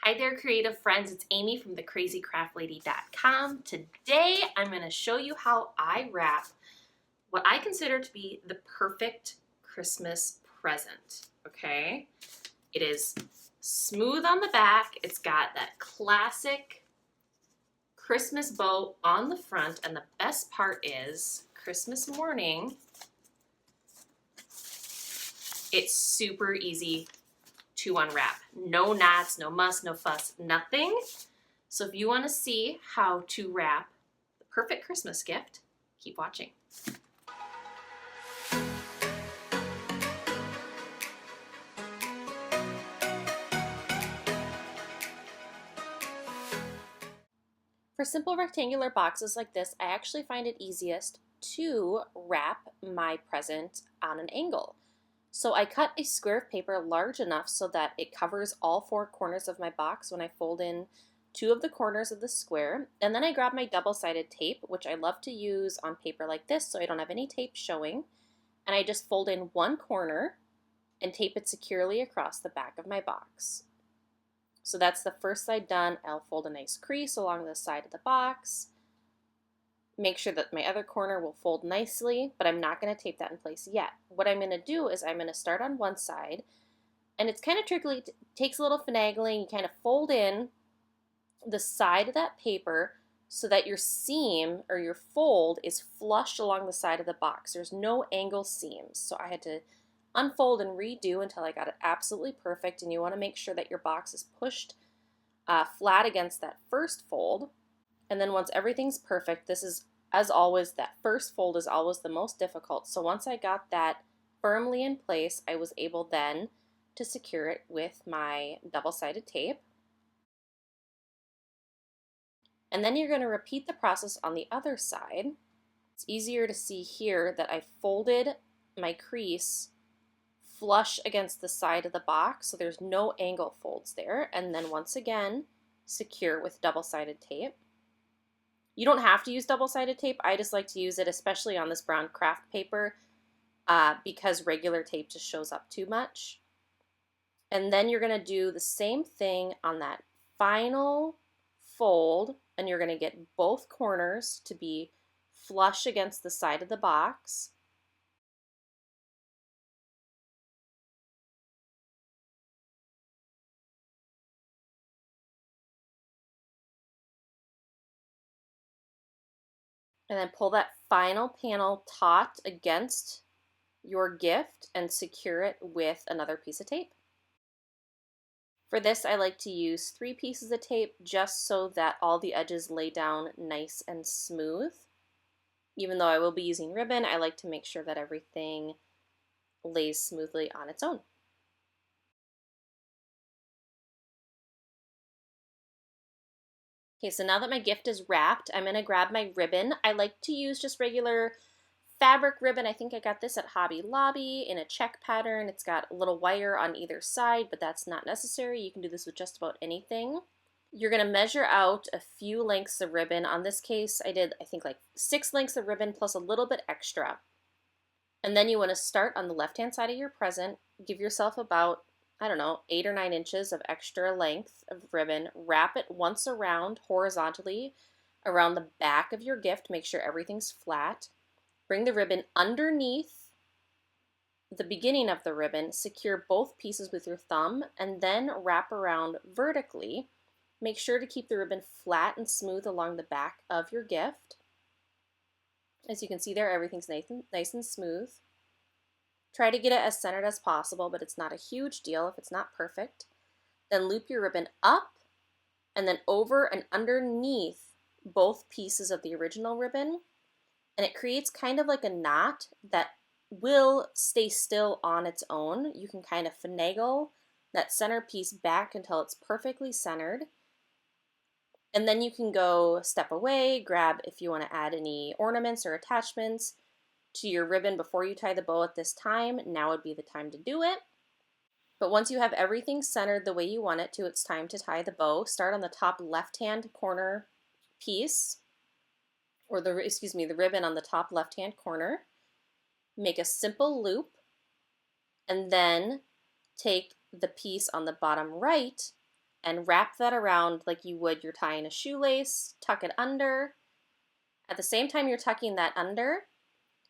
Hi there, creative friends. It's Amy from thecrazycraftlady.com. Today, I'm going to show you how I wrap what I consider to be the perfect Christmas present. Okay? It is smooth on the back. It's got that classic Christmas bow on the front. And the best part is, Christmas morning, it's super easy to unwrap. No knots, no muss, no fuss, nothing. So if you want to see how to wrap the perfect Christmas gift, keep watching. For simple rectangular boxes like this, I actually find it easiest to wrap my present on an angle. So I cut a square of paper large enough so that it covers all four corners of my box when I fold in two of the corners of the square. And then I grab my double-sided tape, which I love to use on paper like this so I don't have any tape showing. And I just fold in one corner and tape it securely across the back of my box. So that's the first side done. I'll fold a nice crease along the side of the box. Make sure that my other corner will fold nicely, but I'm not going to tape that in place yet. What I'm going to do is I'm going to start on one side, and it's kind of tricky. It takes a little finagling. You kind of fold in the side of that paper so that your seam or your fold is flush along the side of the box. There's no angle seams, so I had to unfold and redo until I got it absolutely perfect. And you want to make sure that your box is pushed flat against that first fold. And then once everything's perfect, this is, as always, that first fold is always the most difficult. So once I got that firmly in place, I was able then to secure it with my double-sided tape. And then you're going to repeat the process on the other side. It's easier to see here that I folded my crease flush against the side of the box, so there's no angle folds there. And then once again, secure with double-sided tape. You don't have to use double-sided tape. I just like to use it, especially on this brown craft paper, because regular tape just shows up too much. And then you're going to do the same thing on that final fold, and you're going to get both corners to be flush against the side of the box. And then pull that final panel taut against your gift and secure it with another piece of tape. For this, I like to use 3 pieces of tape just so that all the edges lay down nice and smooth. Even though I will be using ribbon, I like to make sure that everything lays smoothly on its own. Okay, so now that my gift is wrapped, I'm going to grab my ribbon. I like to use just regular fabric ribbon. I think I got this at Hobby Lobby in a check pattern. It's got a little wire on either side, but that's not necessary. You can do this with just about anything. You're going to measure out a few lengths of ribbon. On this case, I did, I think, like 6 lengths of ribbon plus a little bit extra. And then you want to start on the left-hand side of your present. Give yourself about, I don't know, 8 or 9 inches of extra length of ribbon. Wrap it once around horizontally around the back of your gift. Make sure everything's flat. Bring the ribbon underneath the beginning of the ribbon. Secure both pieces with your thumb and then wrap around vertically. Make sure to keep the ribbon flat and smooth along the back of your gift. As you can see there, everything's nice and smooth. Try to get it as centered as possible, but it's not a huge deal if it's not perfect. Then loop your ribbon up and then over and underneath both pieces of the original ribbon. And it creates kind of like a knot that will stay still on its own. You can kind of finagle that center piece back until it's perfectly centered. And then you can go step away, grab if you want to add any ornaments or attachments to your ribbon before you tie the bow at this time. Now would be the time to do it. But once you have everything centered the way you want it to, it's time to tie the bow. Start on the top left-hand corner piece, or the ribbon on the top left-hand corner. Make a simple loop, and then take the piece on the bottom right and wrap that around like you would you're tying a shoelace, tuck it under. At the same time you're tucking that under,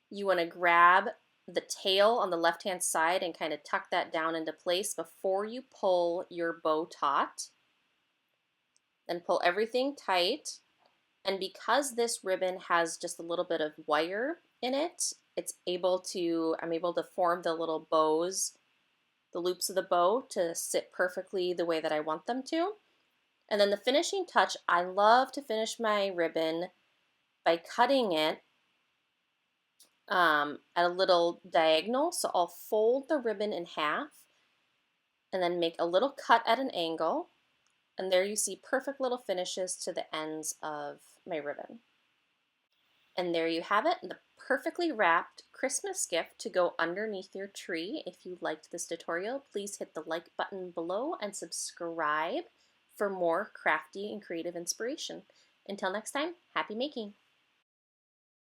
you want to grab the tail on the left-hand side and kind of tuck that down into place before you pull your bow taut. Then pull everything tight. And because this ribbon has just a little bit of wire in it, I'm able to form the little bows, the loops of the bow to sit perfectly the way that I want them to. And then the finishing touch, I love to finish my ribbon by cutting it at a little diagonal. So I'll fold the ribbon in half and then make a little cut at an angle. And there you see perfect little finishes to the ends of my ribbon. And there you have it, the perfectly wrapped Christmas gift to go underneath your tree. If you liked this tutorial, please hit the like button below and subscribe for more crafty and creative inspiration. Until next time, happy making!